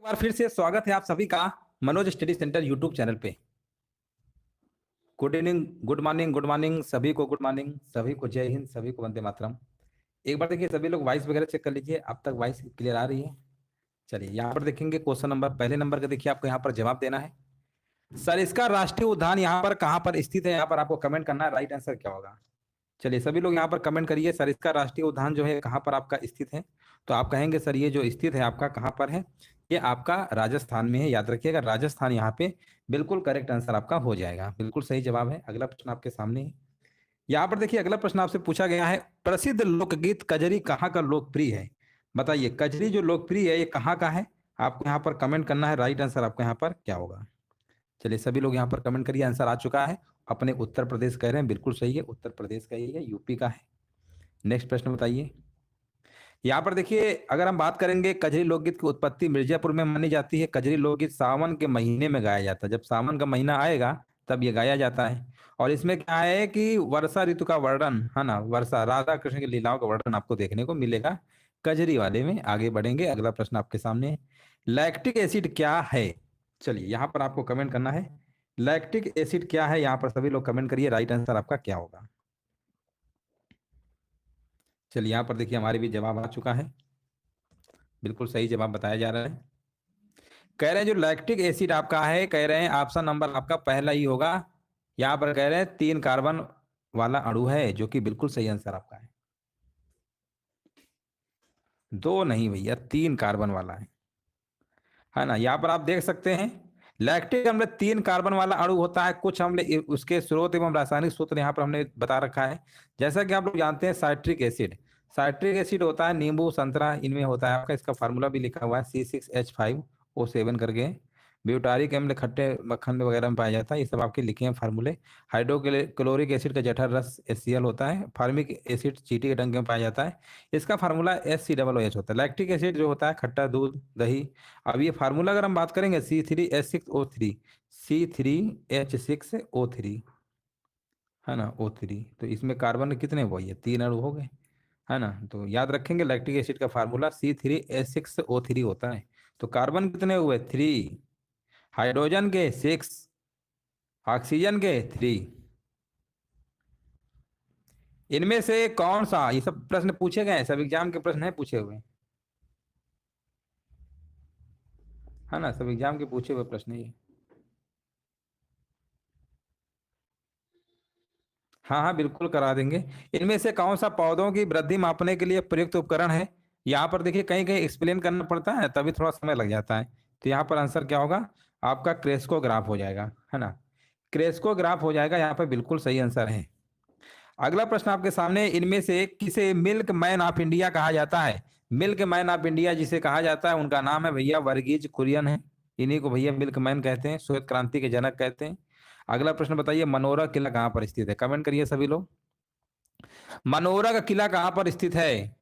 एक बार फिर से स्वागत है आप सभी का Manoj study centre YouTube channel पे। गुड इवनिंग, गुड मॉर्निंग सभी को, गुड मॉर्निंग सभी को, जय हिंद सभी को, वंदे मातरम। एक बार देखिए सभी लोग वॉइस वगैरह चेक कर लीजिए, अब तक वॉइस क्लियर आ रही है। चलिए यहाँ पर देखेंगे क्वेश्चन नंबर, पहले नंबर का देखिए, आपको यहाँ पर जवाब देना है। सर इसका राष्ट्रीय उद्यान यहाँ पर कहाँ पर स्थित है, यहाँ पर आपको कमेंट करना है, राइट आंसर क्या होगा। चलिए सभी लोग यहाँ पर कमेंट करिए, सर इसका राष्ट्रीय उद्यान जो है कहाँ पर आपका स्थित है। तो आप कहेंगे सर ये जो स्थित है आपका कहाँ पर है, ये आपका राजस्थान में है। याद रखिएगा राजस्थान यहाँ पे बिल्कुल करेक्ट आंसर आपका हो जाएगा, बिल्कुल सही जवाब है। अगला प्रश्न आपके सामने है। यहाँ पर देखिए अगला प्रश्न आपसे पूछा गया है, प्रसिद्ध लोकगीत कजरी कहाँ का लोकप्रिय है। बताइए कजरी जो लोकप्रिय है ये कहाँ का है। आपको यहाँ पर कमेंट करना है, राइट आंसर आपका यहाँ पर क्या होगा। चलिए सभी लोग यहाँ पर कमेंट करिए, आंसर आ चुका है। अपने उत्तर प्रदेश कह रहे हैं, बिल्कुल सही है, उत्तर प्रदेश का ही है, यूपी का है। नेक्स्ट प्रश्न बताइए। यहाँ पर देखिए अगर हम बात करेंगे कजरी लोकगीत की उत्पत्ति मिर्जापुर में मानी जाती है। कजरी लोकगीत सावन के महीने में गाया जाता है, जब सावन का महीना आएगा तब ये गाया जाता है। और इसमें क्या है कि वर्षा ऋतु का वर्णन है ना, वर्षा राधा कृष्ण की लीलाओं का वर्णन आपको देखने को मिलेगा कजरी वाले में। आगे बढ़ेंगे, अगला प्रश्न आपके सामने है, लैक्टिक एसिड क्या है। चलिए यहाँ पर आपको कमेंट करना है, लैक्टिक एसिड क्या है। यहाँ पर सभी लोग कमेंट करिए, राइट आंसर आपका क्या होगा। चलिए यहाँ पर देखिए हमारे भी जवाब आ चुका है, बिल्कुल सही जवाब बताया जा रहा है। कह रहे हैं जो लैक्टिक एसिड आपका है, कह रहे हैं ऑप्शन नंबर आपका पहला ही होगा। यहाँ पर कह रहे हैं 3 कार्बन वाला अणु है, जो कि बिल्कुल सही आंसर आपका है। 2 नहीं भैया, 3 कार्बन वाला है ना। यहाँ पर आप देख सकते हैं लैक्टिक अम्ल 3 कार्बन वाला अणु होता है। कुछ अम्ल उसके स्रोत एवं रासायनिक सूत्र यहाँ पर हमने बता रखा है। जैसा कि आप लोग जानते हैं साइट्रिक एसिड, साइट्रिक एसिड होता है नींबू संतरा इनमें होता है आपका, इसका फार्मूला भी लिखा हुआ है C6H5O7 करके। ब्यूटारिक अम्ल खट्टे मक्खन वगैरह में पाया जाता है, ये सब आपके लिखे हैं फार्मूले। हाइड्रोक्लोरिक एसिड का जठर रस HCl होता है। फार्मिक एसिड चींटी के डंक में पाया जाता है, इसका फार्मूला HCOOH होता है। लैक्टिक एसिड जो होता है खट्टा दूध दही। अब ये फार्मूला अगर हम बात करेंगे C3H6O3, C3H6O3 है ना, O3। तो इसमें कार्बन कितने हुए, ये 3 अणु हो गए है ना। तो याद रखेंगे लैक्टिक एसिड का फार्मूला C3H6O3 होता है। तो कार्बन कितने हुए 3, हाइड्रोजन के 6, ऑक्सीजन के 3। इनमें से कौन सा, ये सब प्रश्न पूछे गए हैं, सब एग्जाम के प्रश्न है पूछे हुए है ना, सब एग्जाम के पूछे हुए प्रश्न ये। हाँ हाँ बिल्कुल करा देंगे। इनमें से कौन सा पौधों की वृद्धि मापने के लिए प्रयुक्त उपकरण है। यहाँ पर देखिए कहीं कहीं एक्सप्लेन करना पड़ता है, तभी थोड़ा समय लग जाता है। तो यहाँ पर आंसर क्या होगा आपका, क्रेस्कोग्राफ हो जाएगा है ना, क्रेस्कोग्राफ हो जाएगा यहाँ पर, बिल्कुल सही आंसर है। अगला प्रश्न आपके सामने, इनमें से किसे मिल्क मैन ऑफ इंडिया कहा जाता है। मिल्क मैन ऑफ इंडिया जिसे कहा जाता है उनका नाम है भैया वर्गीज कुरियन है। इन्हीं को भैया मिल्क मैन कहते हैं, श्वेत क्रांति के जनक कहते हैं। अगला प्रश्न बताइए, मनोरा किला कहाँ पर स्थित है। कमेंट करिए सभी लोग, मनोरा का किला कहाँ पर स्थित है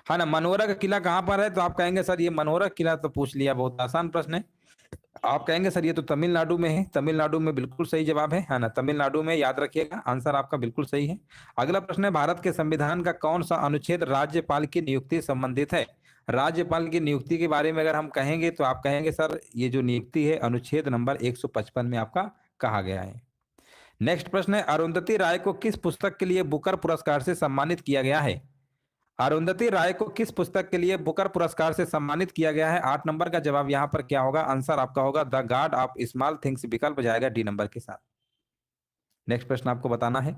ना। मनोरा का किला कहाँ पर है, तो आप कहेंगे सर ये मनोरा किला तो पूछ लिया, बहुत आसान प्रश्न है। आप कहेंगे सर ये तो तमिलनाडु में है, तमिलनाडु में बिल्कुल सही जवाब है ना, तमिलनाडु में। याद रखिएगा आंसर आपका बिल्कुल सही है। अगला प्रश्न है, भारत के संविधान का कौन सा अनुच्छेद राज्यपाल की नियुक्ति से संबंधित है। राज्यपाल की नियुक्ति के बारे में अगर हम कहेंगे तो आप कहेंगे सर ये जो नियुक्ति है अनुच्छेद नंबर 155 में आपका कहा गया है। नेक्स्ट प्रश्न है, अरुंधति राय को किस पुस्तक के लिए बुकर पुरस्कार से सम्मानित किया गया है। अरुंधति राय को किस पुस्तक के लिए बुकर पुरस्कार से सम्मानित किया गया है। 8 नंबर का जवाब यहाँ पर क्या होगा, आंसर आपका होगा the God of small things, विकल्प जाएगा D नंबर के साथ। नेक्स्ट प्रश्न आपको बताना है,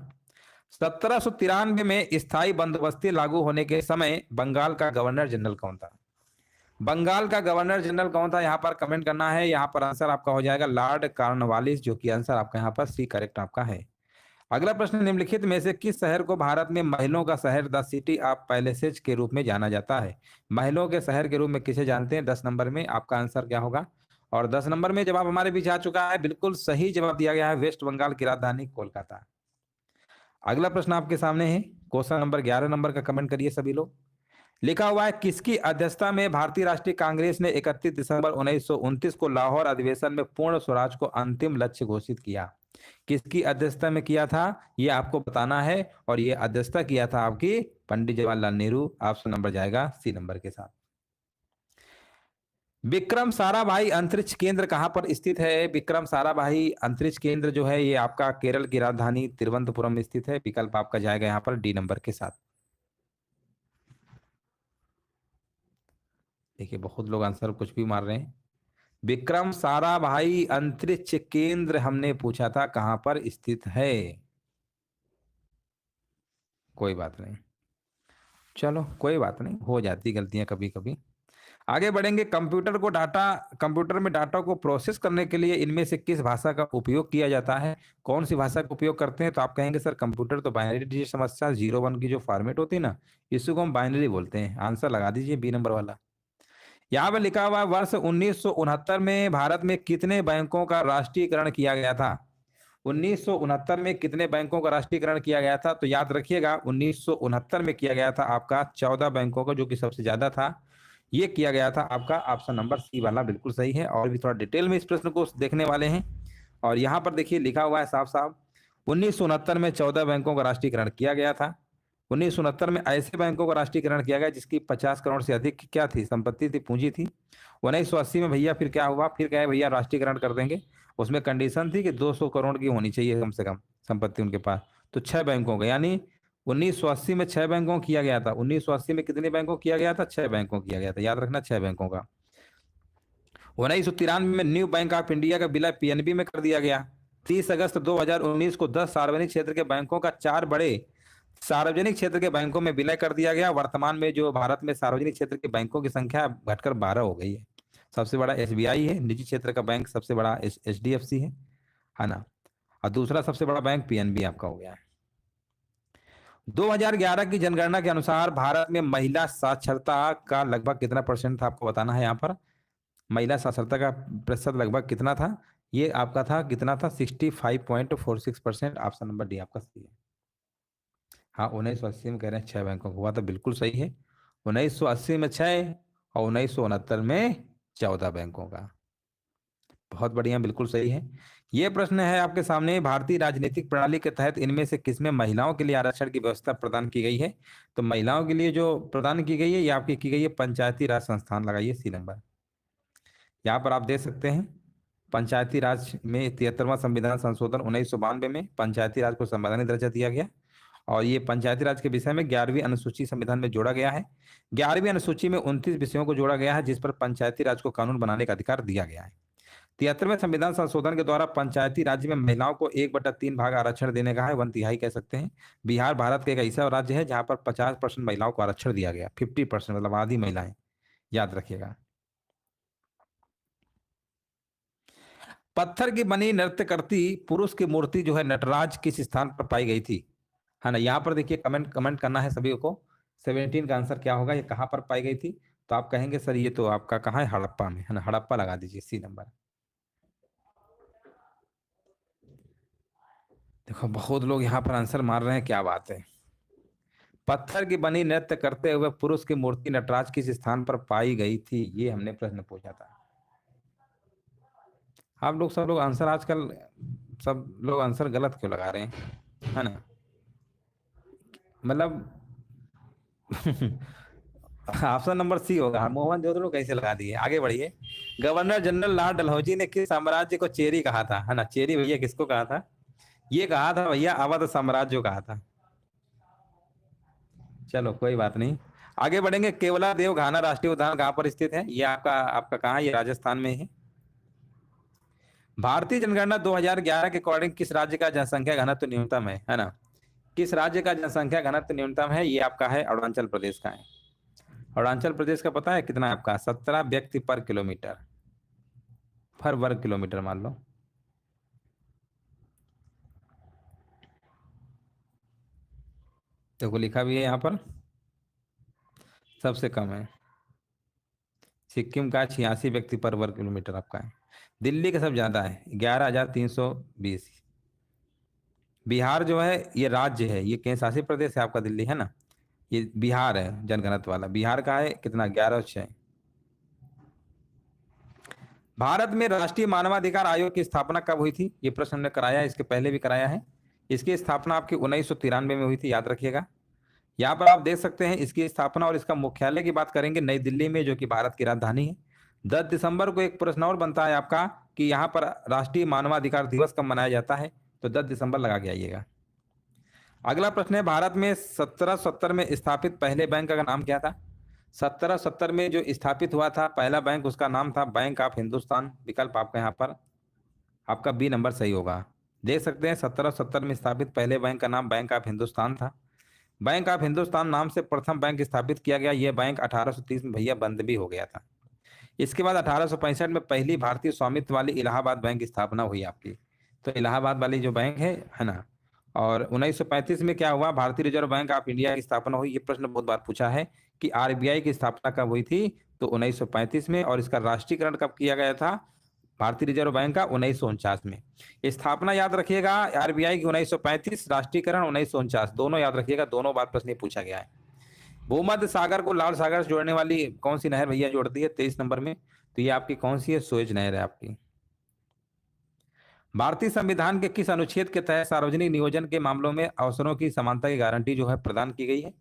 1793 में स्थायी बंदोबस्ती लागू होने के समय बंगाल का गवर्नर जनरल कौन था। बंगाल का गवर्नर जनरल कौन था, यहाँ पर कमेंट करना है। यहाँ पर आंसर आपका हो जाएगा लॉर्ड कॉर्नवालिस, जो कि आंसर आपका यहाँ पर C करेक्ट आपका है। अगला प्रश्न, निम्नलिखित में से किस शहर को भारत में महिलाओं का शहर द सिटी ऑफ पैलेसेज के रूप में जाना जाता है। महिलाओं के शहर के रूप में किसे जानते हैं। 10 नंबर में आपका आंसर क्या होगा। और 10 नंबर में जवाब हमारे बीच आ चुका है, बिल्कुल सही जवाब दिया गया है, वेस्ट बंगाल की राजधानी कोलकाता। अगला प्रश्न आपके सामने है, क्वेश्चन नंबर 11 नंबर का कमेंट करिए सभी लोग। लिखा हुआ है, किसकी अध्यक्षता में भारतीय राष्ट्रीय कांग्रेस ने 31 दिसंबर 1929 को लाहौर अधिवेशन में पूर्ण स्वराज को अंतिम लक्ष्य घोषित किया। किसकी अध्यक्षता में किया था ये आपको बताना है, और ये अध्यक्षता किया था आपकी पंडित जवाहरलाल नेहरू। ऑप्शन नंबर जाएगा सी नंबर के साथ। विक्रम साराभाई अंतरिक्ष केंद्र कहां पर स्थित है? विक्रम साराभाई अंतरिक्ष केंद्र जो है ये आपका केरल की राजधानी तिरुवनंतपुरम में स्थित है। विकल्प आपका जाएगा यहां पर डी नंबर के साथ। देखिए बहुत लोग आंसर कुछ भी मार रहे हैं। विक्रम साराभाई अंतरिक्ष केंद्र हमने पूछा था कहां पर स्थित है। कोई बात नहीं, चलो कोई बात नहीं, हो जाती गलतियां कभी कभी। आगे बढ़ेंगे। कंप्यूटर में डाटा को प्रोसेस करने के लिए इनमें से किस भाषा का उपयोग किया जाता है? कौन सी भाषा का उपयोग करते हैं? तो आप कहेंगे सर कंप्यूटर तो बाइनरी डिजिट समस्या 0 1 की जो फॉर्मेट होती है ना, इसको हम बाइनरी बोलते हैं। आंसर लगा दीजिए बी नंबर वाला। यहाँ पर लिखा हुआ है वर्ष 1969 में भारत में कितने बैंकों का राष्ट्रीयकरण किया गया था? 1969 में कितने बैंकों का राष्ट्रीयकरण किया गया था? तो याद रखिएगा 1969 में किया गया था आपका 14 बैंकों का, जो कि सबसे ज्यादा था। ये किया गया था आपका ऑप्शन नंबर सी वाला बिल्कुल सही है। और भी थोड़ा डिटेल में इस प्रश्न को देखने वाले हैं। और यहाँ पर देखिए लिखा हुआ है साफ साफ 1969 में 14 बैंकों का राष्ट्रीयकरण किया गया था। 1969 में ऐसे बैंकों का राष्ट्रीयकरण किया गया जिसकी 50 करोड़ से अधिक की क्या थी? संपत्ति थी, पूंजी थी। 1980 में भैया फिर क्या हुआ? फिर क्या है भैया राष्ट्रीयकरण कर देंगे। उसमें कंडीशन थी कि 200 करोड़ की होनी चाहिए कम से कम संपत्ति उनके पास। तो 6 बैंकों का, यानी 1980 में 6 बैंकों किया गया था। 1980 में कितने बैंकों किया गया था? 6 बैंकों किया गया था, याद रखना 6 बैंकों का। 1993 में न्यू बैंक ऑफ इंडिया का विलय पीएनबी में कर दिया गया। 30 अगस्त 2019 को 10 सार्वजनिक क्षेत्र के बैंकों का 4 बड़े सार्वजनिक क्षेत्र के बैंकों में विलय कर दिया गया। वर्तमान में जो भारत में सार्वजनिक क्षेत्र के बैंकों की संख्या घटकर 12 हो गई है। सबसे बड़ा एसबीआई है, निजी क्षेत्र का बैंक सबसे बड़ा एचडीएफसी है ना। और दूसरा सबसे बड़ा बैंक पीएनबी आपका हो गया है। 2011 की जनगणना के अनुसार भारत में महिला साक्षरता का लगभग कितना परसेंट था? आपको बताना है यहाँ पर। महिला साक्षरता का प्रतिशत लगभग कितना था? ये आपका था कितना था? 65.46%। ऑप्शन नंबर डी आपका सही है। हाँ 1980 में कह रहे हैं 6 बैंकों का हुआ था, बिल्कुल सही है। 1980 में 6 और 1969 में 14 बैंकों का। बहुत बढ़िया, बिल्कुल सही है। ये प्रश्न है आपके सामने, भारतीय राजनीतिक प्रणाली के तहत इनमें से किसमें महिलाओं के लिए आरक्षण की व्यवस्था प्रदान की गई है? तो महिलाओं के लिए जो प्रदान की गई है ये आपकी की गई है पंचायती राज संस्थान, लगाइए सी नंबर। यहाँ पर आप देख सकते हैं पंचायती राज में 73वां संविधान संशोधन 1992 में पंचायती राज को संवैधानिक दर्जा दिया गया। और ये पंचायती राज के विषय में 11वीं अनुसूची संविधान में जोड़ा गया है। 11वीं अनुसूची में 29 विषयों को जोड़ा गया है जिस पर पंचायती राज को कानून बनाने का अधिकार दिया गया है। 73वें संविधान संशोधन के द्वारा पंचायती राज्य में महिलाओं को 1/3 भाग आरक्षण देने का है, 1/3 कह सकते हैं। बिहार भारत का एक ऐसा राज्य है जहां पर 50% महिलाओं को आरक्षण दिया गया, 50% मतलब आधी महिलाएं, याद रखिएगा। पत्थर की बनी नृत्य करती पुरुष की मूर्ति जो है नटराज किस स्थान पर पाई गई थी? है ना, यहाँ पर देखिए कमेंट कमेंट करना है सभी को। 17 का आंसर क्या होगा, ये कहाँ पर पाई गई थी? तो आप कहेंगे सर ये तो आपका कहाँ है? हड़प्पा में, है ना। हड़प्पा लगा दीजिए सी नंबर। देखो बहुत लोग यहाँ पर आंसर मार रहे हैं, क्या बात है। पत्थर की बनी नृत्य करते हुए पुरुष की मूर्ति नटराज किस स्थान पर पाई गई थी, ये हमने प्रश्न पूछा था। आप लोग सब लोग आंसर आजकल सब लोग आंसर गलत क्यों लगा रहे हैं, है ना। मतलब ऑप्शन नंबर सी होगा, मोहन जोदड़ो कैसे लगा दिए। आगे बढ़िए। गवर्नर जनरल लॉर्ड डलहौजी ने किस साम्राज्य को चेरी कहा था? है ना, चेरी भैया किसको कहा था? ये कहा था भैया अवध साम्राज्य को कहा था। चलो कोई बात नहीं, आगे बढ़ेंगे। केवला देव घाना राष्ट्रीय उद्यान कहाँ पर स्थित है? ये आपका आपका कहाँ है? ये राजस्थान में है। भारतीय जनगणना 2011 के अकॉर्डिंग किस राज्य का जनसंख्या घनत्व न्यूनतम है ना। किस राज्य का जनसंख्या घनत्व न्यूनतम है? ये आपका है अरुणाचल प्रदेश का है। अरुणाचल प्रदेश का पता है कितना है आपका? 17 व्यक्ति पर किलोमीटर, पर वर्ग किलोमीटर मान लो। देखो लिखा भी है यहाँ पर, सबसे कम है सिक्किम का 86 व्यक्ति पर वर्ग किलोमीटर आपका है। दिल्ली का सब ज्यादा है 11,320। बिहार जो है ये राज्य है, ये केंद्र शासित प्रदेश है आपका दिल्ली, है ना। ये बिहार है जनगणना वाला, बिहार का है कितना? 11 और 6। भारत में राष्ट्रीय मानवाधिकार आयोग की स्थापना कब हुई थी? ये प्रश्न हमने कराया है, इसके पहले भी कराया है। इसकी स्थापना आपकी 1993 में हुई थी, याद रखिएगा। यहाँ पर आप देख सकते हैं इसकी स्थापना, और इसका मुख्यालय की बात करेंगे नई दिल्ली में, जो कि भारत की राजधानी है। 10 दिसंबर को एक प्रश्न और बनता है आपका कि यहाँ पर राष्ट्रीय मानवाधिकार दिवस कब मनाया जाता है, तो 10 दिसंबर लगा के आइएगा। अगला प्रश्न है, भारत में 1770 में स्थापित पहले बैंक का नाम क्या था? 1770 में जो स्थापित हुआ था पहला बैंक, उसका नाम था बैंक ऑफ हिंदुस्तान। विकल्प आपका यहाँ पर आपका बी नंबर सही होगा। देख सकते हैं 1770 में स्थापित पहले बैंक का नाम बैंक ऑफ हिंदुस्तान था। बैंक ऑफ हिंदुस्तान नाम से प्रथम बैंक स्थापित किया गया। यह बैंक 1830 में भैया बंद भी हो गया था। इसके बाद 1865 में पहली भारतीय स्वामित्व वाली इलाहाबाद बैंक की स्थापना हुई आपकी। तो इलाहाबाद वाली जो बैंक है ना। और 1935 में क्या हुआ? भारतीय रिजर्व बैंक ऑफ इंडिया की स्थापना हुई। ये प्रश्न बहुत बार पूछा है कि आरबीआई की स्थापना कब हुई थी, तो 1935 में। और इसका राष्ट्रीयकरण कब किया गया था भारतीय रिजर्व बैंक का? 1949 में। स्थापना याद रखिएगा आरबीआई की 1935, राष्ट्रीयकरण 1949, दोनों याद रखिएगा, दोनों बार प्रश्न पूछा गया है। भूमध्य सागर को लाल सागर से जोड़ने वाली कौन सी नहर भैया जोड़ती है 23 नंबर में? तो ये आपकी कौन सी है? सुएज नहर है आपकी। भारतीय संविधान के किस अनुच्छेद के तहत सार्वजनिक नियोजन के मामलों में अवसरों की समानता की गारंटी जो है प्रदान की गई है?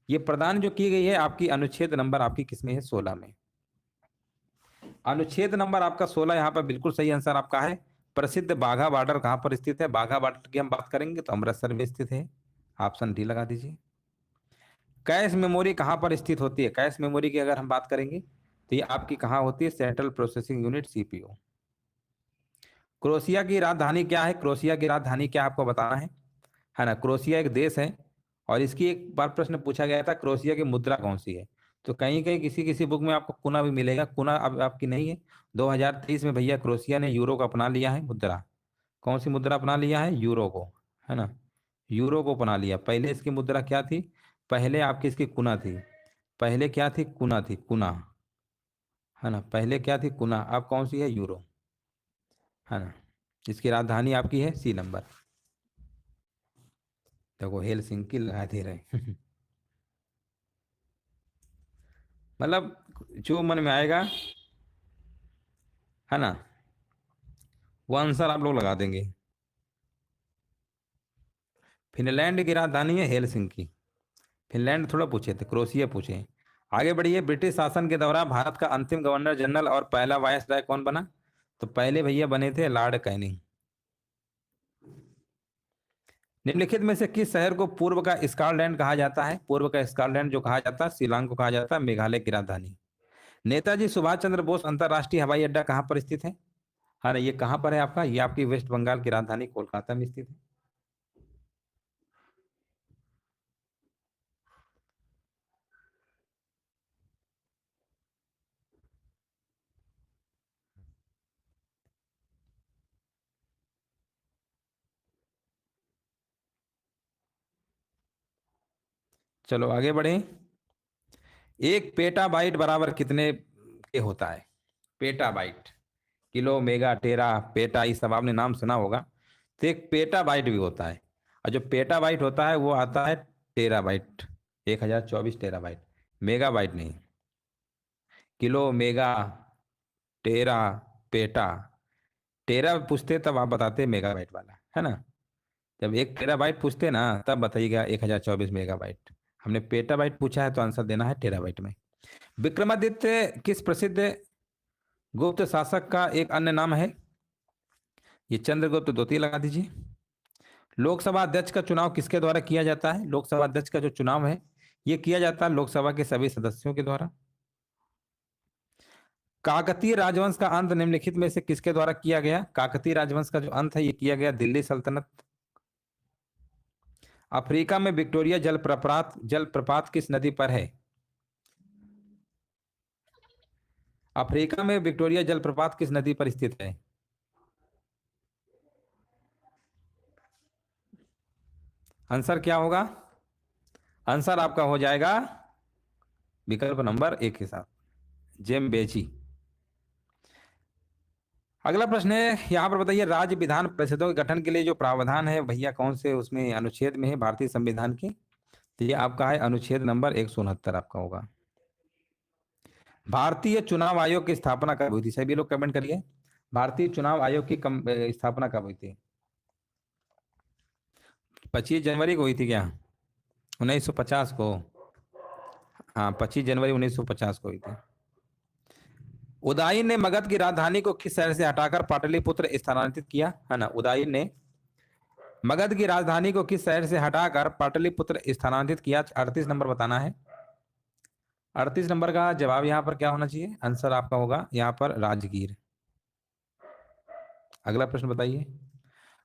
ये प्रदान जो की गई है आपकी अनुच्छेद नंबर आपकी किसमें है? 16 में। अनुच्छेद नंबर आपका 16 यहाँ पर बिल्कुल सही आंसर आपका है। प्रसिद्ध बाघा बॉर्डर कहाँ पर स्थित है? बाघा बॉर्डर की हम बात करेंगे तो अमृतसर में स्थित है। ऑप्शन डी लगा दीजिए। कैश मेमोरी कहाँ पर स्थित होती है? कैश मेमोरी की अगर हम बात करेंगे तो ये आपकी कहाँ होती है? Central processing unit, CPU. Crochet की राजधानी क्या है? क्रोशिया की राजधानी क्या आपको बताना है ना। क्रोशिया एक देश है, और इसकी एक बार प्रश्न पूछा गया था क्रोशिया की मुद्रा कौन सी है? तो कहीं कहीं किसी किसी बुक में आपको कुना भी मिलेगा। कुना अब आपकी नहीं है। 2023 में भैया क्रोशिया ने यूरो को अपना लिया है मुद्रा। कौन सी मुद्रा अपना लिया है? यूरो को, है ना। यूरो को अपना लिया। पहले इसकी मुद्रा क्या थी? पहले आपकी इसकी कुना थी। पहले क्या थी? कुना थी, कुना, है ना। पहले क्या थी? कुना। अब कौन सी है? यूरो, है ना। इसकी राजधानी आपकी है सी नंबर। देखो हेलसिंकी लगा दे रहे मतलब जो मन में आएगा, है ना, वो आंसर आप लोग लगा देंगे। फिनलैंड की राजधानी है हेलसिंकी। फिनलैंड थोड़ा पूछे थे, क्रोशिया पूछे। आगे बढ़िए। ब्रिटिश शासन के दौरान भारत का अंतिम गवर्नर जनरल और पहला वायसराय कौन बना? तो पहले भैया बने थे लॉर्ड कैनिंग। निम्नलिखित में से किस शहर को पूर्व का स्कॉटलैंड कहा जाता है? पूर्व का स्कॉटलैंड जो कहा जाता है, शिलांग को कहा जाता है, मेघालय की राजधानी। नेताजी सुभाष चंद्र बोस अंतर्राष्ट्रीय हवाई अड्डा कहाँ पर स्थित है? हाँ ना, ये कहाँ पर है आपका? ये आपकी वेस्ट बंगाल की राजधानी कोलकाता में स्थित है। चलो आगे बढ़े। एक पेटाबाइट बराबर कितने के होता है? पेटाबाइट, किलो, मेगा, टेरा, पेटा, ये सब आपने नाम सुना होगा। तो एक पेटाबाइट भी होता है, और जो पेटाबाइट होता है वो आता है टेराबाइट। 1024 टेराबाइट, मेगाबाइट नहीं। किलो, मेगा, टेरा, पेटा। टेरा पूछते तब आप बताते मेगाबाइट वाला, है ना। जब एक टेराबाइट पूछते ना तब बताइएगा 1024 मेगाबाइट। हमने पेटाबाइट पूछा है तो आंसर देना है टेराबाइट में। विक्रमादित्य किस प्रसिद्ध गुप्त शासक का एक अन्य नाम है? ये चंद्रगुप्त द्वितीय लगा दीजिए। लोकसभा अध्यक्ष का चुनाव किसके द्वारा किया जाता है? लोकसभा अध्यक्ष का जो चुनाव है ये किया जाता है लोकसभा के सभी सदस्यों के द्वारा। काकतीय राजवंश का अंत निम्नलिखित में से किसके द्वारा किया गया? काकतीय राजवंश का जो अंत है ये किया गया दिल्ली सल्तनत। अफ्रीका में विक्टोरिया जलप्रपात किस नदी पर है? अफ्रीका में विक्टोरिया जलप्रपात किस नदी पर स्थित है? आंसर क्या होगा? आंसर आपका हो जाएगा विकल्प नंबर 1 के साथ, जेम्बेजी। अगला प्रश्न है यहाँ पर बताइए, राज्य विधान परिषदों के गठन के लिए जो प्रावधान है भैया कौन से उसमें अनुच्छेद में है भारतीय संविधान के? तो ये आपका है अनुच्छेद नंबर 169 आपका होगा। भारतीय चुनाव आयोग की स्थापना कब हुई थी? सभी लोग कमेंट करिए, भारतीय चुनाव आयोग की स्थापना कब हुई थी? 25 जनवरी को हुई थी क्या? 1950 को? हाँ, 25 जनवरी 1950 को हुई थी। उदयन ने मगध की राजधानी को किस शहर से हटाकर पाटलिपुत्र स्थानांतरित किया? है ना, उदयन ने मगध की राजधानी को किस शहर से हटाकर पाटलिपुत्र स्थानांतरित किया? 38 नंबर बताना है। 38 नंबर का जवाब यहाँ पर क्या होना चाहिए? आंसर आपका होगा यहाँ पर राजगीर। अगला प्रश्न बताइए,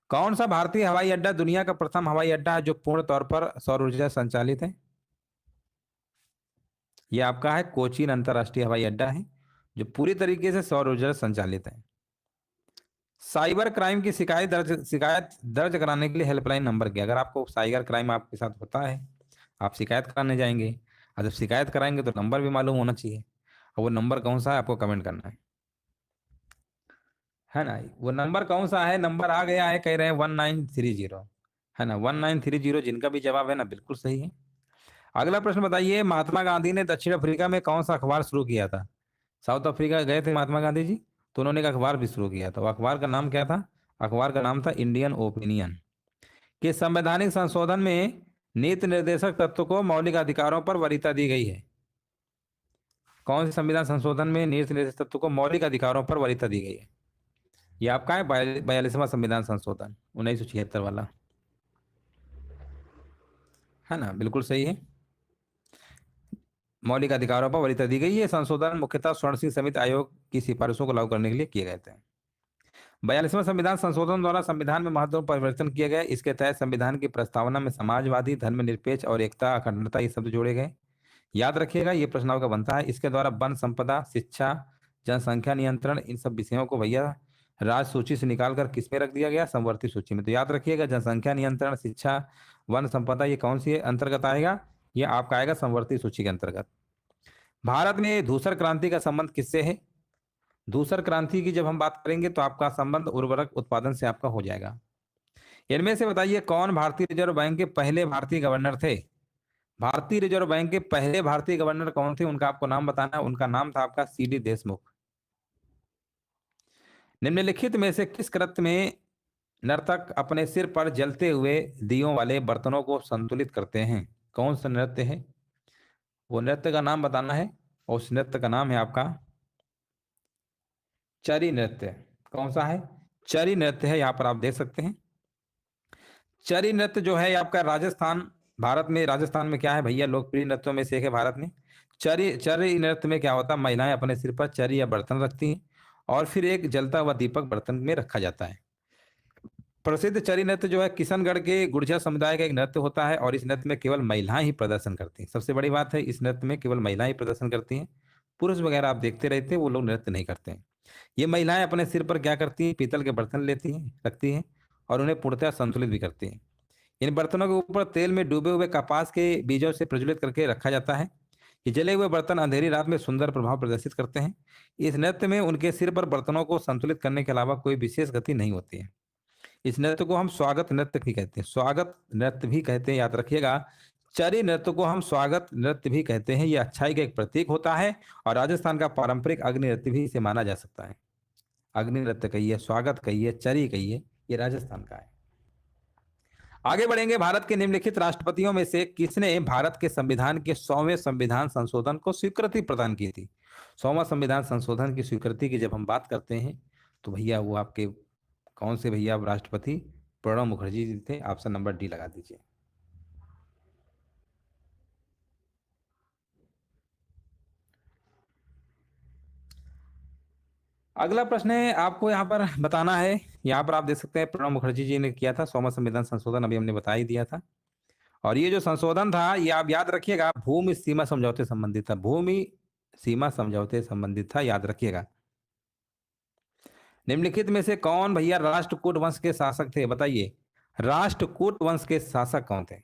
कौन सा भारतीय हवाई अड्डा दुनिया का प्रथम हवाई अड्डा है जो पूर्ण तौर पर सौर ऊर्जा संचालित है? यह आपका है कोचीन अंतरराष्ट्रीय हवाई अड्डा है जो पूरी तरीके से सौर ऊर्जा संचालित है। साइबर क्राइम की शिकायत दर्ज कराने के लिए हेल्पलाइन नंबर क्या? अगर आपको साइबर क्राइम आपके साथ होता है, आप शिकायत कराने जाएंगे, और जब शिकायत कराएंगे तो नंबर भी मालूम होना चाहिए, और वो नंबर कौन सा है आपको कमेंट करना है ना। वो नंबर कौन सा है? नंबर आ गया है, कह रहे हैं 1930, है ना, 1930। जिनका भी जवाब है ना बिल्कुल सही है। अगला प्रश्न बताइए, महात्मा गांधी ने दक्षिण अफ्रीका में कौन सा अखबार शुरू किया था? साउथ अफ्रीका गए थे महात्मा गांधी जी, तो उन्होंने एक अखबार भी शुरू किया था। वो अखबार का नाम क्या था? अखबार का नाम था इंडियन ओपिनियन। कि संवैधानिक संशोधन में नीति निर्देशक तत्व को मौलिक अधिकारों पर वरीयता दी गई है? कौन से संविधान संशोधन में नीति निर्देशक तत्व को मौलिक अधिकारों पर वरीयता दी गई है? ये आपका है 42वां संविधान संशोधन 1976 वाला, है ना, बिल्कुल सही है। मौलिक अधिकारों पर वरीयता दी गई। ये संशोधन मुख्यतः स्वर्ण सिंह समिति आयोग की सिफारिशों को लागू करने के लिए किए गए थे। 42वां संविधान संशोधन द्वारा संविधान में महत्वपूर्ण परिवर्तन किए गए। इसके तहत संविधान की प्रस्तावना में समाजवादी, धर्मनिरपेक्ष और एकता, अखंडता ये शब्द जोड़े गए। याद रखिएगा, ये प्रश्न आपका बनता है। इसके द्वारा वन संपदा, शिक्षा, जनसंख्या नियंत्रण, इन सब विषयों को भैया राज सूची से निकालकर किस में रख दिया गया? संवर्ती सूची में। तो याद रखिएगा, जनसंख्या नियंत्रण, शिक्षा, वन संपदा, ये कौन सी अंतर्गत आएगा? ये आपका आएगा संवर्ती सूची के अंतर्गत। भारत में धूसर क्रांति का संबंध किससे है? धूसर क्रांति की जब हम बात करेंगे तो आपका संबंध उर्वरक उत्पादन से आपका हो जाएगा। इनमें से बताइए, कौन भारतीय रिजर्व बैंक के पहले भारतीय गवर्नर थे? भारतीय रिजर्व बैंक के पहले भारतीय गवर्नर कौन थे? उनका आपको नाम बताना है। उनका नाम था आपका सीडी देशमुख। निम्नलिखित में से किस कृत्य में नर्तक अपने सिर पर जलते हुए दियों वाले बर्तनों को संतुलित करते हैं? कौन सा नृत्य है? वो नृत्य का नाम बताना है, और उस नृत्य का नाम है आपका चरी नृत्य। कौन सा है? चरी नृत्य है। यहाँ पर आप देख सकते हैं, चरी नृत्य जो है आपका राजस्थान, भारत में राजस्थान में क्या है भैया, लोकप्रिय नृत्यों में से एक है भारत में। चरी चरी नृत्य में क्या होता है? महिलाएं अपने सिर पर चरी या बर्तन रखती हैं, और फिर एक जलता हुआ दीपक बर्तन में रखा जाता है। प्रसिद्ध चरी नृत्य जो है किशनगढ़ के गुर्जर समुदाय का एक नृत्य होता है, और इस नृत्य में केवल महिलाएं ही प्रदर्शन करती हैं। सबसे बड़ी बात है, इस नृत्य में केवल महिलाएं ही प्रदर्शन करती हैं। पुरुष वगैरह आप देखते रहते हैं, वो लोग नृत्य नहीं करते हैं। ये महिलाएं अपने सिर पर क्या करती हैं? पीतल के बर्तन लेती हैं, रखती हैं, और उन्हें पूर्णतः संतुलित भी करती हैं। इन बर्तनों के ऊपर तेल में डूबे हुए कपास के बीजों से प्रज्वलित करके रखा जाता है। ये जले हुए बर्तन अंधेरी रात में सुंदर प्रभाव प्रदर्शित करते हैं। इस नृत्य में उनके सिर पर बर्तनों को संतुलित करने के अलावा कोई विशेष गति नहीं होती है। इस नृत्य को हम स्वागत नृत्य भी कहते हैं, स्वागत नृत्य भी कहते हैं, याद रखिएगा। चरी नृत्य को हम स्वागत नृत्य भी कहते हैं। यह अच्छाई का एक प्रतीक होता है, और राजस्थान का पारंपरिक अग्नि नृत्य भी इसे माना जा सकता है। अग्नि नृत्य कहिए, स्वागत कहिए, चरी कहिए, ये राजस्थान का है। आगे बढ़ेंगे, भारत के निम्नलिखित राष्ट्रपतियों में से किसने भारत के संविधान के 100वें संविधान संशोधन को स्वीकृति प्रदान की थी? 100वां संविधान संशोधन की स्वीकृति की जब हम बात करते हैं तो भैया वो आपके कौन से भैया राष्ट्रपति? प्रणब मुखर्जी जी थे। ऑप्शन नंबर डी लगा दीजिए। अगला प्रश्न है, आपको यहाँ पर बताना है। यहाँ पर आप देख सकते हैं प्रणब मुखर्जी जी ने किया था 100वां संविधान संशोधन, अभी हमने बता ही दिया था। और ये जो संशोधन था, ये आप याद रखिएगा, भूमि सीमा समझौते संबंधित था। भूमि सीमा समझौते संबंधित था, याद रखिएगा। निम्नलिखित में से कौन भैया राष्ट्रकूट वंश के शासक थे? बताइए, राष्ट्रकूट वंश के शासक कौन थे?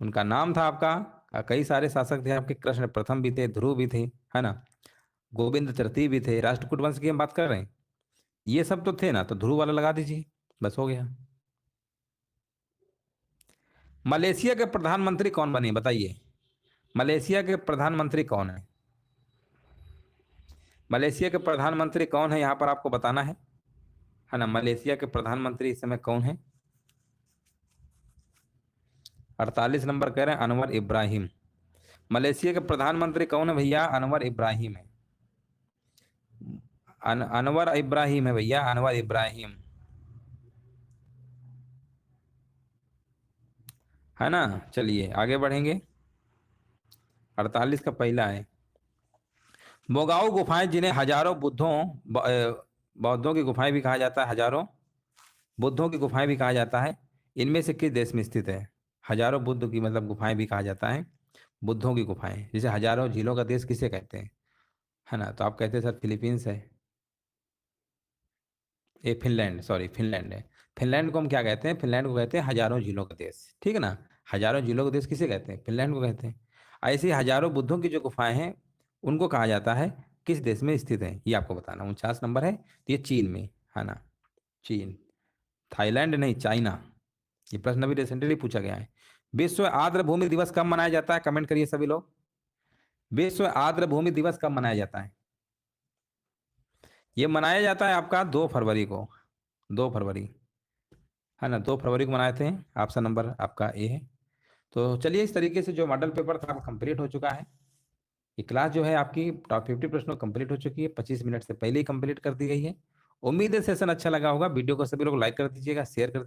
उनका नाम था आपका, कई सारे शासक थे आपके, कृष्ण प्रथम भी थे, ध्रुव भी थे, है ना, गोविंद तृतीय भी थे। राष्ट्रकूट वंश की हम बात कर रहे हैं, ये सब तो थे ना, तो ध्रुव वाला लगा दीजिए, बस हो गया। मलेशिया के प्रधानमंत्री कौन बने? बताइए, मलेशिया के प्रधानमंत्री कौन है? मलेशिया के प्रधानमंत्री कौन है यहाँ पर आपको बताना है ना। मलेशिया के प्रधानमंत्री इस समय कौन है? 48 नंबर कह रहे हैं अनवर इब्राहिम। मलेशिया के प्रधानमंत्री कौन है भैया? अनवर इब्राहिम है। अनवर इब्राहिम है भैया, अनवर इब्राहिम, है ना। चलिए आगे बढ़ेंगे। 48 का पहला है, बोगाओ गुफाएं जिन्हें हजारों बौद्धों की गुफाएं भी कहा जाता है, हजारों बुद्धों की गुफाएं भी कहा जाता है, इनमें से किस देश में स्थित है? हजारों बुद्ध की मतलब गुफाएं भी कहा जाता है, बुद्धों की गुफाएं, जैसे हजारों झीलों का देश किसे कहते हैं, है ना। तो आप कहते हैं सर फिलीपींस है, ये फिनलैंड, सॉरी फिनलैंड है। फिनलैंड को हम क्या कहते हैं? फिनलैंड को कहते हैं हजारों झीलों का देश, ठीक है ना। हजारों झीलों का देश किसे कहते हैं? फिनलैंड को कहते हैं। ऐसे ही हजारों बुद्धों की जो गुफाएं हैं उनको कहा जाता है किस देश में स्थित है, ये आपको बताना। 49 नंबर है, तो ये चीन में, है ना। चीन, थाईलैंड नहीं, चाइना। ये प्रश्न अभी रिसेंटली पूछा गया है। विश्व आर्द्र भूमि दिवस कब मनाया जाता है? कमेंट करिए सभी लोग। विश्व आर्द्र भूमि दिवस कब मनाया जाता है? ये मनाया जाता है आपका 2 फरवरी को, 2 फरवरी, है ना। 2 फरवरी को मनाए थे। ऑप्शन नंबर आपका ए है। तो चलिए, इस तरीके से जो मॉडल पेपर था कंप्लीट हो चुका है। ये क्लास जो है आपकी टॉप 50 प्रश्नों कंप्लीट हो चुकी है, 25 मिनट से पहले ही कंप्लीट कर दी गई है। उम्मीद है सेशन अच्छा लगा होगा। वीडियो को सभी लोग लाइक कर दीजिएगा, शेयर कर दीजिएगा।